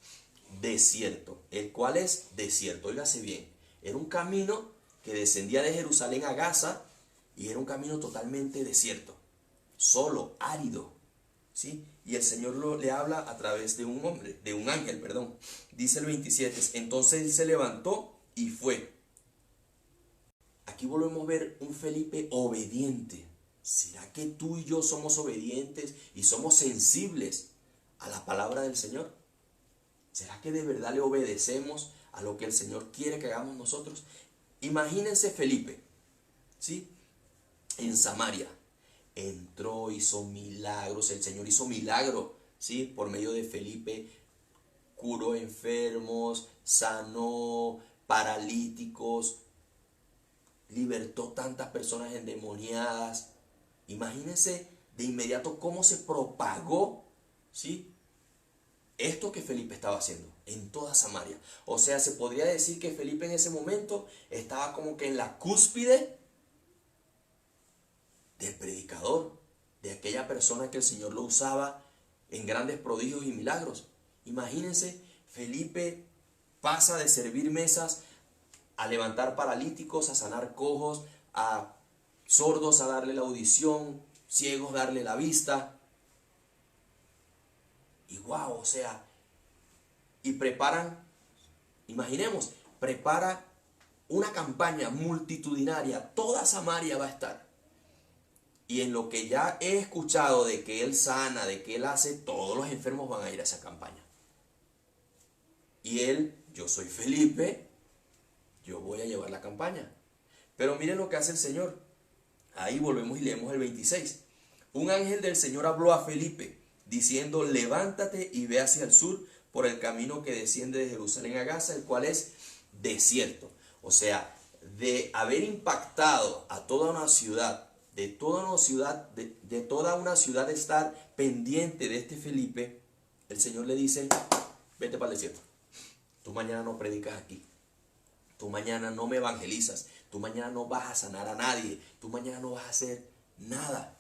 Speaker 1: desierto. ¿El cual es desierto? Óigase bien. Era un camino que descendía de Jerusalén a Gaza y era un camino totalmente desierto, solo, árido, ¿sí? Y el Señor le habla a través de un hombre, de un ángel, perdón. Dice el 27, entonces él se levantó y fue. Aquí volvemos a ver un Felipe obediente. ¿Será que tú y yo somos obedientes y somos sensibles a la palabra del Señor? ¿Será que de verdad le obedecemos a lo que el Señor quiere que hagamos nosotros? Imagínense Felipe, ¿sí? En Samaria. Entró, hizo milagros, el Señor hizo milagros, ¿sí? Por medio de Felipe, curó enfermos, sanó paralíticos, libertó tantas personas endemoniadas. Imagínense de inmediato cómo se propagó, ¿sí? Esto que Felipe estaba haciendo en toda Samaria. O sea, se podría decir que Felipe en ese momento estaba como que en la cúspide del predicador, de aquella persona que el Señor lo usaba en grandes prodigios y milagros. Imagínense, Felipe pasa de servir mesas a levantar paralíticos, a sanar cojos, a sordos a darle la audición, ciegos darle la vista. Y wow, o sea, y prepara una campaña multitudinaria, toda Samaria va a estar. Y en lo que ya he escuchado de que él sana, de que él hace, todos los enfermos van a ir a esa campaña. Y él, yo soy Felipe, yo voy a llevar la campaña. Pero miren lo que hace el Señor. Ahí volvemos y leemos el 26. Un ángel del Señor habló a Felipe, diciendo, levántate y ve hacia el sur por el camino que desciende de Jerusalén a Gaza, el cual es desierto. O sea, de haber impactado a toda una ciudad, de toda una ciudad estar pendiente de este Felipe, el Señor le dice, vete para el desierto. Tú mañana no predicas aquí. Tú mañana no me evangelizas. Tú mañana no vas a sanar a nadie. Tú mañana no vas a hacer nada.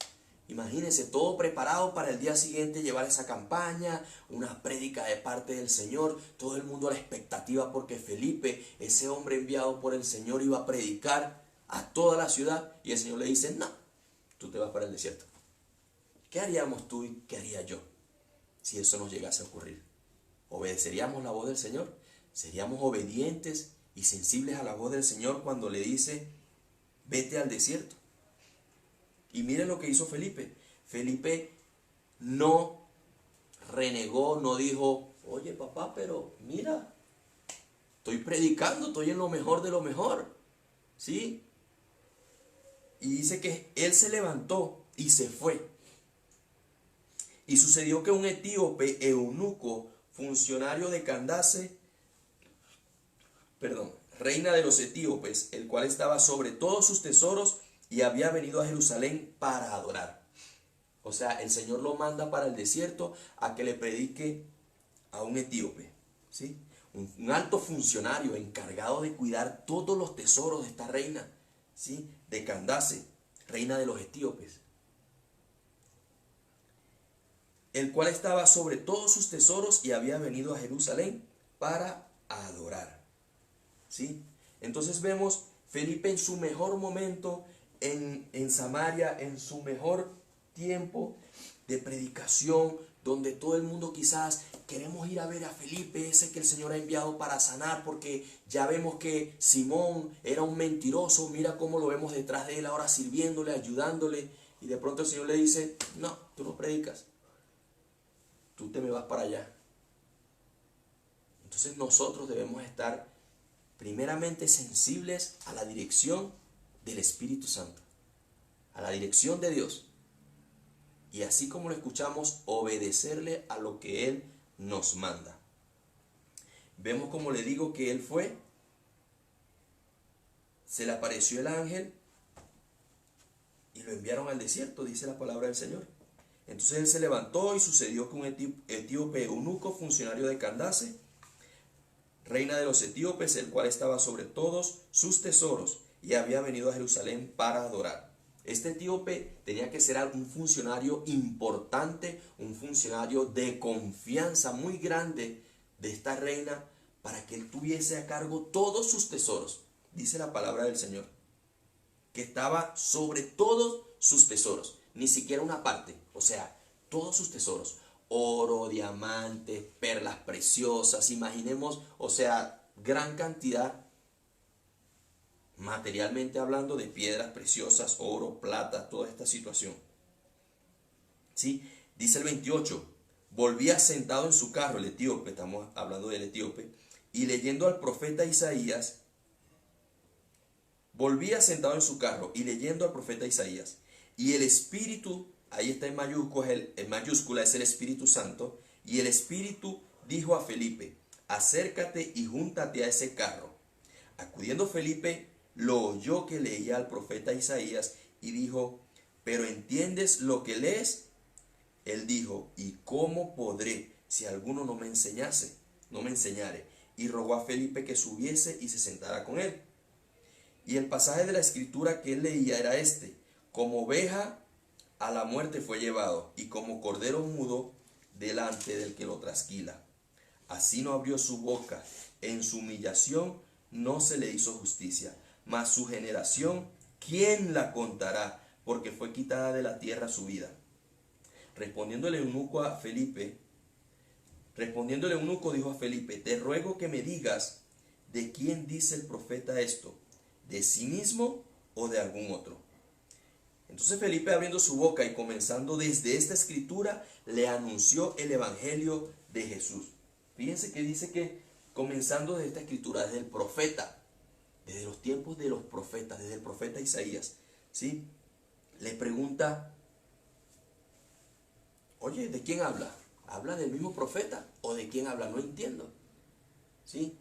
Speaker 1: Imagínense, todo preparado para el día siguiente llevar esa campaña, una prédica de parte del Señor, todo el mundo a la expectativa porque Felipe, ese hombre enviado por el Señor, iba a predicar a toda la ciudad y el Señor le dice, no, tú te vas para el desierto. ¿Qué haríamos tú y qué haría yo si eso nos llegase a ocurrir? ¿Obedeceríamos la voz del Señor? ¿Seríamos obedientes y sensibles a la voz del Señor cuando le dice, vete al desierto? Y miren lo que hizo Felipe. Felipe no renegó, no dijo, oye papá, pero mira, estoy predicando, estoy en lo mejor de lo mejor. ¿Sí? Y dice que él se levantó y se fue. Y sucedió que un etíope eunuco, funcionario de Candace, reina de los etíopes, el cual estaba sobre todos sus tesoros y había venido a Jerusalén para adorar. O sea, el Señor lo manda para el desierto a que le predique a un etíope, ¿sí? Un alto funcionario encargado de cuidar todos los tesoros de esta reina, ¿sí? De Candace, reina de los etíopes, el cual estaba sobre todos sus tesoros y había venido a Jerusalén para adorar, ¿sí? Entonces vemos Felipe en su mejor momento en Samaria, en su mejor tiempo de predicación, donde todo el mundo quizás queremos ir a ver a Felipe, ese que el Señor ha enviado para sanar, porque ya vemos que Simón era un mentiroso, mira cómo lo vemos detrás de él ahora sirviéndole, ayudándole, y de pronto el Señor le dice, no, tú no predicas, tú te me vas para allá. Entonces nosotros debemos estar primeramente sensibles a la dirección del Espíritu Santo, a la dirección de Dios. Y así como lo escuchamos, obedecerle a lo que Él nos manda. Vemos, como le digo, que Él fue, se le apareció el ángel y lo enviaron al desierto, dice la palabra del Señor. Entonces Él se levantó y sucedió que un etíope eunuco, funcionario de Candace, reina de los etíopes, el cual estaba sobre todos sus tesoros y había venido a Jerusalén para adorar. Este etíope tenía que ser un funcionario importante, un funcionario de confianza muy grande de esta reina para que él tuviese a cargo todos sus tesoros. Dice la palabra del Señor, que estaba sobre todos sus tesoros, ni siquiera una parte, o sea, todos sus tesoros, oro, diamantes, perlas preciosas, imaginemos, o sea, gran cantidad, materialmente hablando, de piedras preciosas, oro, plata, toda esta situación. ¿Sí? Dice el 28, volvía sentado en su carro, el etíope, estamos hablando del etíope, y leyendo al profeta Isaías, volvía sentado en su carro y leyendo al profeta Isaías, y el Espíritu, ahí está en mayúscula, es el Espíritu Santo, y el Espíritu dijo a Felipe, acércate y júntate a ese carro. Acudiendo Felipe, lo oyó que leía al profeta Isaías y dijo, ¿pero entiendes lo que lees? Él dijo, ¿y cómo podré si alguno no me enseñare? Y rogó a Felipe que subiese y se sentara con él. Y el pasaje de la escritura que él leía era este, como oveja a la muerte fue llevado, y como cordero mudo delante del que lo trasquila. Así no abrió su boca, en su humillación no se le hizo justicia. Mas su generación, ¿quién la contará? Porque fue quitada de la tierra su vida. Respondiendo el eunuco dijo a Felipe, te ruego que me digas, ¿de quién dice el profeta esto? ¿De sí mismo o de algún otro? Entonces Felipe, abriendo su boca y comenzando desde esta escritura, le anunció el evangelio de Jesús. Fíjense que dice que comenzando desde esta escritura, desde el profeta, desde los tiempos de los profetas, desde el profeta Isaías, ¿sí? Le pregunta, oye, ¿de quién habla? ¿Habla del mismo profeta o de quién habla? No entiendo, ¿sí?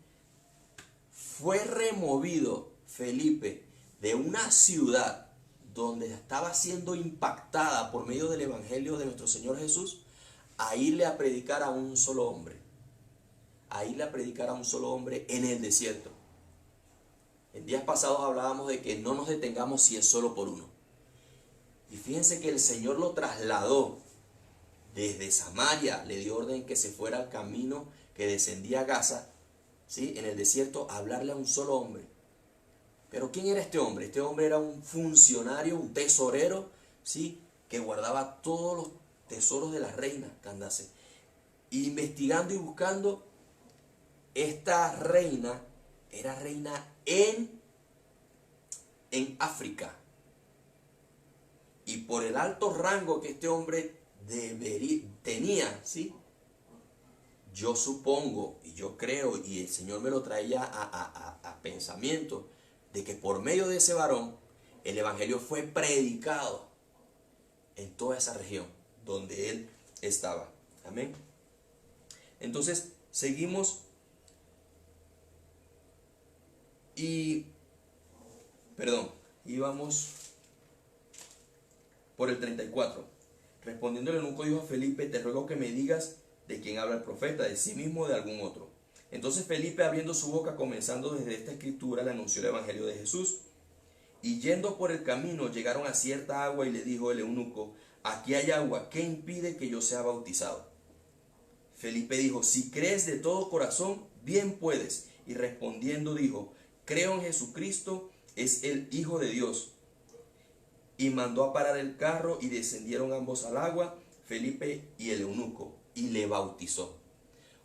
Speaker 1: Fue removido Felipe de una ciudad donde estaba siendo impactada por medio del evangelio de nuestro Señor Jesús, a irle a predicar a un solo hombre. A irle a predicar a un solo hombre en el desierto. En días pasados hablábamos de que no nos detengamos si es solo por uno. Y fíjense que el Señor lo trasladó desde Samaria, le dio orden que se fuera al camino que descendía a Gaza, ¿sí? En el desierto, a hablarle a un solo hombre. Pero ¿quién era este hombre? Este hombre era un funcionario, un tesorero, ¿sí? Que guardaba todos los tesoros de la reina Candace. Investigando y buscando, esta reina era reina en África. Y por el alto rango que este hombre tenía, ¿sí? Yo supongo, y yo creo, y el Señor me lo traía a pensamiento, de que por medio de ese varón, el evangelio fue predicado en toda esa región donde él estaba. Amén. Entonces, seguimos íbamos por el 34. Respondiendo el eunuco dijo a Felipe, te ruego que me digas de quién habla el profeta, de sí mismo o de algún otro. Entonces Felipe, abriendo su boca, comenzando desde esta escritura, le anunció el evangelio de Jesús. Y yendo por el camino, llegaron a cierta agua y le dijo el eunuco, aquí hay agua, ¿qué impide que yo sea bautizado? Felipe dijo, si crees de todo corazón, bien puedes. Y respondiendo dijo, creo en Jesucristo, es el Hijo de Dios. Y mandó a parar el carro y descendieron ambos al agua, Felipe y el eunuco, y le bautizó.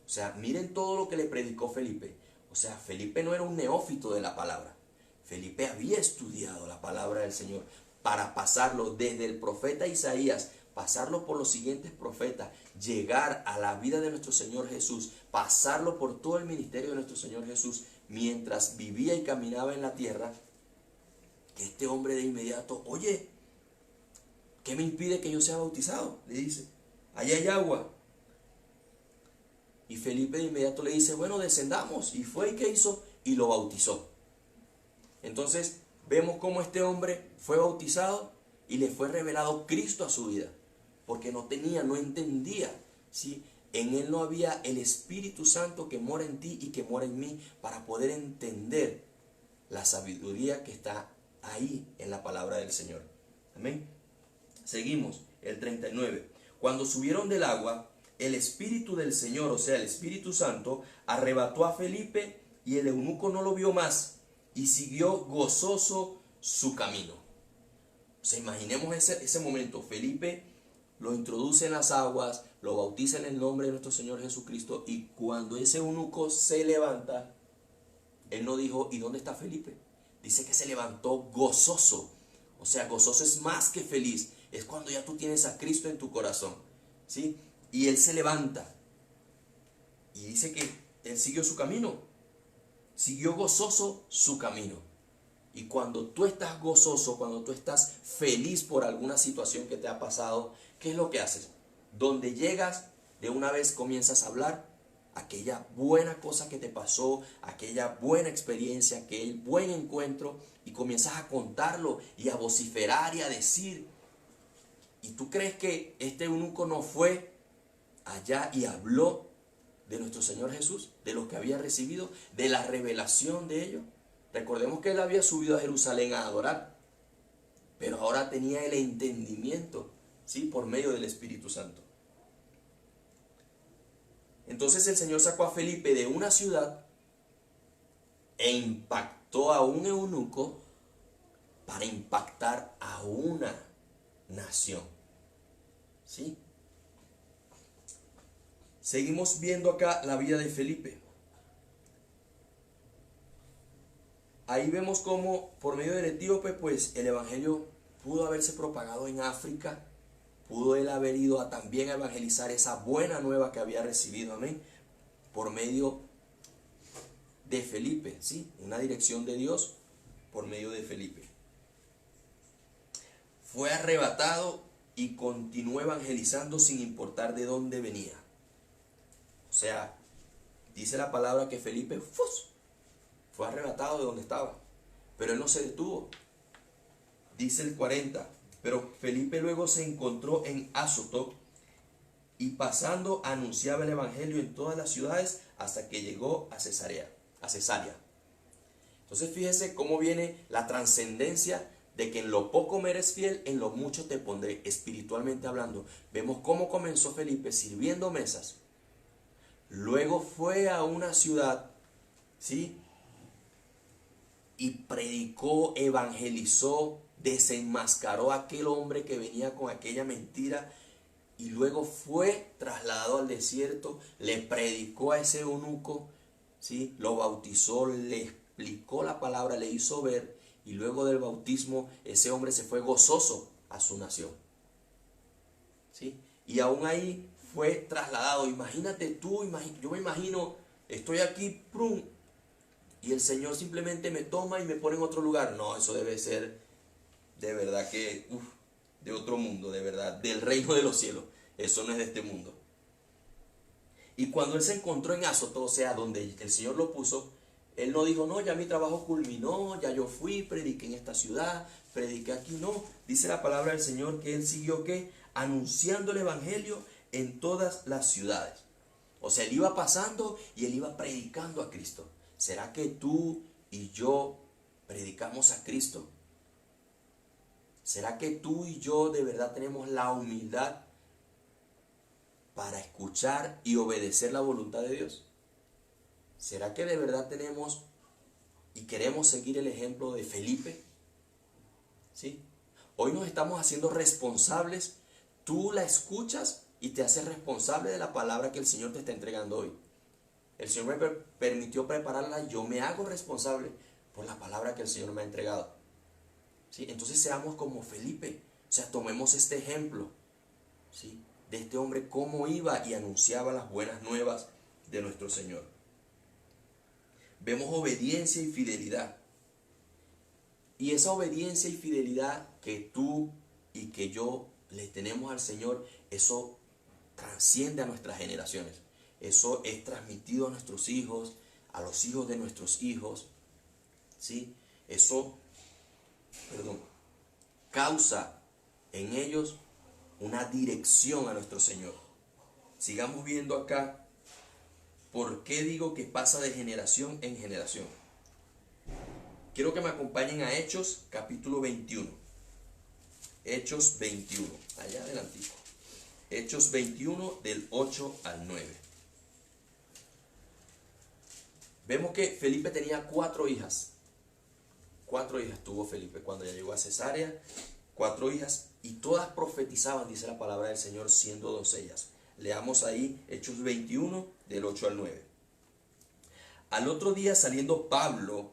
Speaker 1: O sea, miren todo lo que le predicó Felipe. O sea, Felipe no era un neófito de la palabra. Felipe había estudiado la palabra del Señor para pasarlo desde el profeta Isaías, pasarlo por los siguientes profetas, llegar a la vida de nuestro Señor Jesús, pasarlo por todo el ministerio de nuestro Señor Jesús, mientras vivía y caminaba en la tierra, que este hombre de inmediato, oye, ¿qué me impide que yo sea bautizado? Le dice, allá hay agua. Y Felipe de inmediato le dice, bueno, descendamos. Y fue, ¿y qué hizo? Y lo bautizó. Entonces, vemos cómo este hombre fue bautizado y le fue revelado Cristo a su vida. Porque no entendía, ¿sí? En él no había el Espíritu Santo que mora en ti y que mora en mí para poder entender la sabiduría que está ahí en la palabra del Señor. Amén. Seguimos, el 39. Cuando subieron del agua, el Espíritu del Señor, o sea, el Espíritu Santo, arrebató a Felipe y el eunuco no lo vio más y siguió gozoso su camino. O sea, imaginemos ese momento. Felipe lo introduce en las aguas, lo bautiza en el nombre de nuestro Señor Jesucristo, y cuando ese eunuco se levanta, él no dijo, ¿y dónde está Felipe? Dice que se levantó gozoso. O sea, gozoso es más que feliz. Es cuando ya tú tienes a Cristo en tu corazón, ¿sí? Y él se levanta. Y dice que él siguió su camino. Siguió gozoso su camino. Y cuando tú estás gozoso, cuando tú estás feliz por alguna situación que te ha pasado, ¿qué es lo que haces? Donde llegas, de una vez comienzas a hablar aquella buena cosa que te pasó, aquella buena experiencia, aquel buen encuentro, y comienzas a contarlo y a vociferar y a decir. ¿Y tú crees que este eunuco no fue allá y habló de nuestro Señor Jesús, de lo que había recibido, de la revelación de ello? Recordemos que él había subido a Jerusalén a adorar, pero ahora tenía el entendimiento, ¿sí? Por medio del Espíritu Santo. Entonces el Señor sacó a Felipe de una ciudad e impactó a un eunuco para impactar a una nación, ¿sí? Seguimos viendo acá la vida de Felipe. Ahí vemos cómo por medio del etíope, pues el evangelio pudo haberse propagado en África, pudo él haber ido también a evangelizar esa buena nueva que había recibido, amén, por medio de Felipe, ¿sí? Una dirección de Dios por medio de Felipe. Fue arrebatado y continuó evangelizando sin importar de dónde venía. O sea, dice la palabra que Felipe fue arrebatado de donde estaba, pero él no se detuvo. Dice el 40, pero Felipe luego se encontró en Azoto y pasando anunciaba el evangelio en todas las ciudades hasta que llegó a Cesarea. Entonces fíjese cómo viene la trascendencia de que en lo poco me eres fiel, en lo mucho te pondré, espiritualmente hablando. Vemos cómo comenzó Felipe sirviendo mesas. Luego fue a una ciudad, ¿sí? Y predicó, evangelizó, desenmascaró a aquel hombre que venía con aquella mentira, y luego fue trasladado al desierto, le predicó a ese eunuco, ¿sí? Lo bautizó, le explicó la palabra, le hizo ver, y luego del bautismo ese hombre se fue gozoso a su nación, ¿sí? Y aún ahí fue trasladado. Imagínate tú, yo me imagino, estoy aquí, ¡prum!, y el Señor simplemente me toma y me pone en otro lugar. No, eso debe ser de verdad que, de otro mundo, de verdad, del reino de los cielos. Eso no es de este mundo. Y cuando él se encontró en Azoto, o sea, donde el Señor lo puso, él no dijo, no, ya mi trabajo culminó, ya yo fui, prediqué en esta ciudad, prediqué aquí. No, dice la palabra del Señor que él siguió, ¿qué? Anunciando el evangelio en todas las ciudades. O sea, él iba pasando y él iba predicando a Cristo. ¿Será que tú y yo predicamos a Cristo? ¿Será que tú y yo de verdad tenemos la humildad para escuchar y obedecer la voluntad de Dios? ¿Será que de verdad tenemos y queremos seguir el ejemplo de Felipe? ¿Sí? Hoy nos estamos haciendo responsables. Tú la escuchas y te haces responsable de la palabra que el Señor te está entregando hoy. El Señor me permitió prepararla, yo me hago responsable por la palabra que el Señor me ha entregado, ¿sí? Entonces seamos como Felipe, o sea, tomemos este ejemplo, ¿sí?, de este hombre, cómo iba y anunciaba las buenas nuevas de nuestro Señor. Vemos obediencia y fidelidad. Y esa obediencia y fidelidad que tú y que yo le tenemos al Señor, eso trasciende a nuestras generaciones. Eso es transmitido a nuestros hijos, a los hijos de nuestros hijos, ¿sí? Eso, causa en ellos una dirección a nuestro Señor. Sigamos viendo acá por qué digo que pasa de generación en generación. Quiero que me acompañen a Hechos capítulo 21. Hechos 21, allá adelantico. Hechos 21 del 8 al 9. Vemos que Felipe tenía 4 hijas. 4 hijas tuvo Felipe cuando ya llegó a Cesarea. 4 hijas y todas profetizaban, dice la palabra del Señor, siendo doncellas. Leamos ahí Hechos 21 del 8 al 9. Al otro día, saliendo Pablo,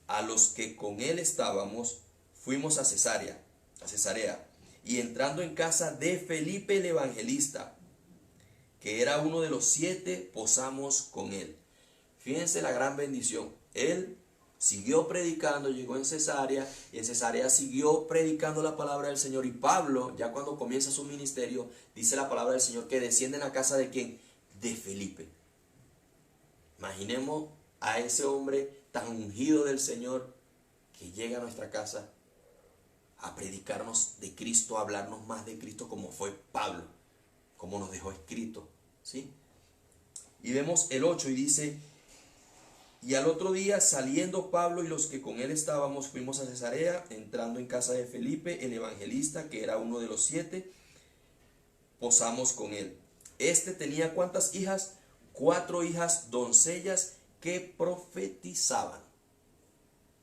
Speaker 1: a los que con él estábamos, fuimos a Cesarea, y entrando en casa de Felipe el evangelista, que era uno de los 7, posamos con él. Fíjense la gran bendición. Él siguió predicando, llegó en Cesarea, y en Cesarea siguió predicando la palabra del Señor. Y Pablo, ya cuando comienza su ministerio, dice la palabra del Señor que desciende en la casa de ¿quién? De Felipe. Imaginemos a ese hombre tan ungido del Señor que llega a nuestra casa a predicarnos de Cristo, a hablarnos más de Cristo, como fue Pablo, como nos dejó escrito, ¿sí? Y vemos el 8 y dice: y al otro día, saliendo Pablo y los que con él estábamos, fuimos a Cesarea, entrando en casa de Felipe el evangelista, que era uno de los 7, posamos con él. Este tenía ¿cuántas hijas? 4 hijas doncellas que profetizaban.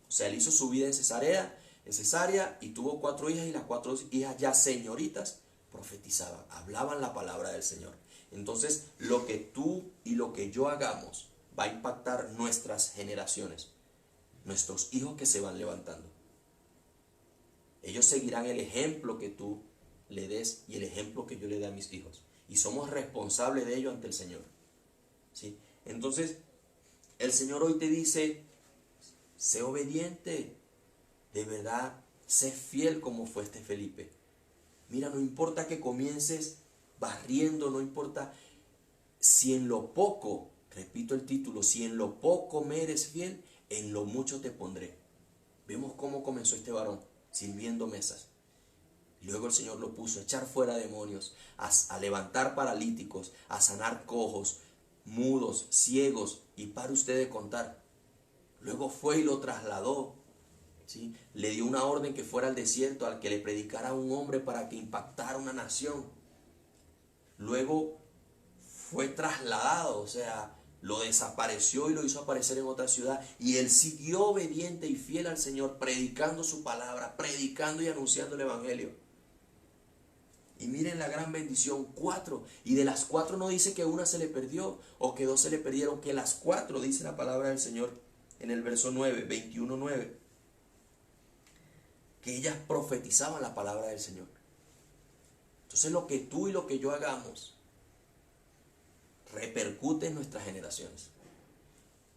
Speaker 1: O sea, él hizo su vida en Cesarea, y tuvo 4 hijas, y las 4 hijas ya señoritas profetizaban, hablaban la palabra del Señor. Entonces, lo que tú y lo que yo hagamos va a impactar nuestras generaciones, nuestros hijos que se van levantando. Ellos seguirán el ejemplo que tú le des y el ejemplo que yo le dé a mis hijos. Y somos responsables de ello ante el Señor, ¿sí? Entonces, el Señor hoy te dice: sé obediente, de verdad, sé fiel como fue este Felipe. Mira, no importa que comiences barriendo, no importa si en lo poco, repito el título, si en lo poco me eres fiel, en lo mucho te pondré. Vemos cómo comenzó este varón, sirviendo mesas. Luego el Señor lo puso a echar fuera demonios, a levantar paralíticos, a sanar cojos, mudos, ciegos, y para usted de contar. Luego fue y lo trasladó, ¿sí? Le dio una orden que fuera al desierto, al que le predicara a un hombre para que impactara una nación. Luego fue trasladado, o sea, lo desapareció y lo hizo aparecer en otra ciudad. Y él siguió obediente y fiel al Señor, predicando su palabra, predicando y anunciando el evangelio. Y miren la gran bendición, 4. Y de las 4 no dice que una se le perdió o que 2 se le perdieron, que las 4, dice la palabra del Señor en el verso 9, 21:9. Que ellas profetizaban la palabra del Señor. Entonces lo que tú y lo que yo hagamos repercute en nuestras generaciones.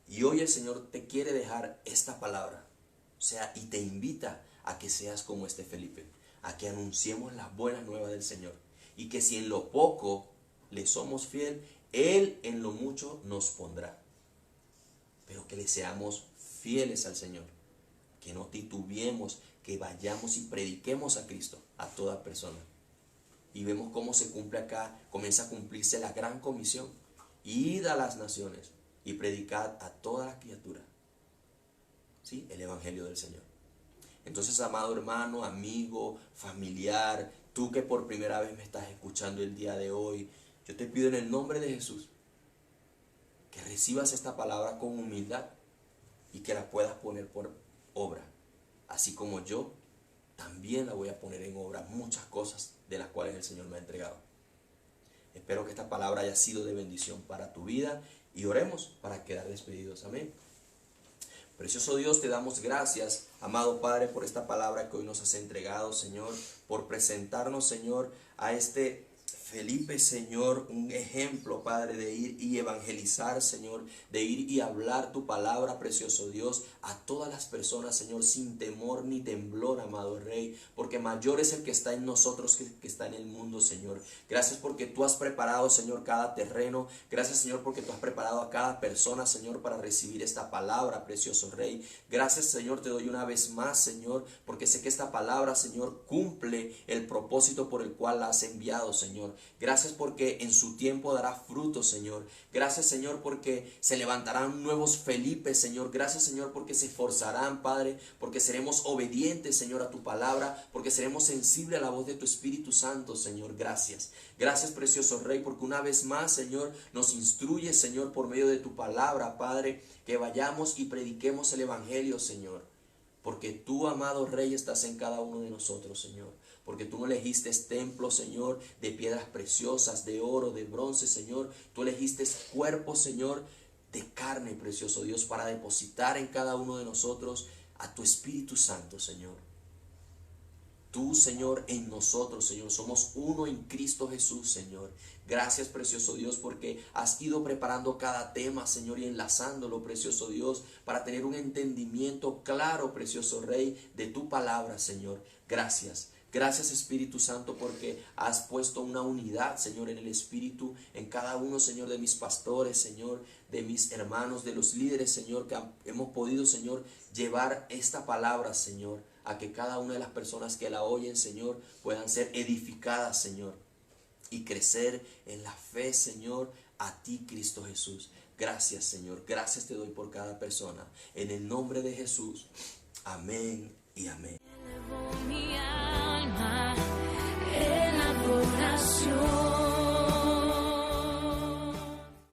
Speaker 1: Y hoy el Señor te quiere dejar esta palabra, o sea, y te invita a que seas como este Felipe, a que anunciemos las buenas nuevas del Señor, y que si en lo poco le somos fiel, Él en lo mucho nos pondrá. Pero que le seamos fieles al Señor, que no titubeemos, que vayamos y prediquemos a Cristo a toda persona. Y vemos cómo se cumple acá, comienza a cumplirse la gran comisión: id a las naciones y predicad a toda la criatura, ¿sí? El evangelio del Señor. Entonces, amado hermano, amigo, familiar, tú que por primera vez me estás escuchando el día de hoy, yo te pido en el nombre de Jesús que recibas esta palabra con humildad y que la puedas poner por obra, así como yo también la voy a poner en obra, muchas cosas de las cuales el Señor me ha entregado. Espero que esta palabra haya sido de bendición para tu vida, y oremos para quedar despedidos. Amén. Precioso Dios, te damos gracias, amado Padre, por esta palabra que hoy nos has entregado, Señor, por presentarnos, Señor, a este Felipe, Señor, un ejemplo, Padre, de ir y evangelizar, Señor, de ir y hablar tu palabra, precioso Dios, a todas las personas, Señor, sin temor ni temblor, amado Rey, porque mayor es el que está en nosotros que está en el mundo, Señor. Gracias porque tú has preparado, Señor, cada terreno. Gracias, Señor, porque tú has preparado a cada persona, Señor, para recibir esta palabra, precioso Rey. Gracias, Señor, te doy una vez más, Señor, porque sé que esta palabra, Señor, cumple el propósito por el cual la has enviado, Señor. Gracias porque en su tiempo dará fruto, Señor. Gracias, Señor, porque se levantarán nuevos Felipes, Señor. Gracias, Señor, porque se esforzarán, Padre, porque seremos obedientes, Señor, a tu palabra, porque seremos sensibles a la voz de tu Espíritu Santo, Señor. Gracias. Gracias, precioso Rey, porque una vez más, Señor, nos instruye, Señor, por medio de tu palabra, Padre, que vayamos y prediquemos el Evangelio, Señor. Porque tú, amado Rey, estás en cada uno de nosotros, Señor. Porque tú no elegiste templos, Señor, de piedras preciosas, de oro, de bronce, Señor. Tú elegiste cuerpos, Señor, de carne, precioso Dios, para depositar en cada uno de nosotros a tu Espíritu Santo, Señor. Tú, Señor, en nosotros, Señor, somos uno en Cristo Jesús, Señor. Gracias, precioso Dios, porque has ido preparando cada tema, Señor, y enlazándolo, precioso Dios, para tener un entendimiento claro, precioso Rey, de tu palabra, Señor. Gracias. Gracias, Espíritu Santo, porque has puesto una unidad, Señor, en el Espíritu, en cada uno, Señor, de mis pastores, Señor, de mis hermanos, de los líderes, Señor, que hemos podido, Señor, llevar esta palabra, Señor, a que cada una de las personas que la oyen, Señor, puedan ser edificadas, Señor, y crecer en la fe, Señor, a ti, Cristo Jesús. Gracias, Señor. Gracias te doy por cada persona. En el nombre de Jesús. Amén y amén.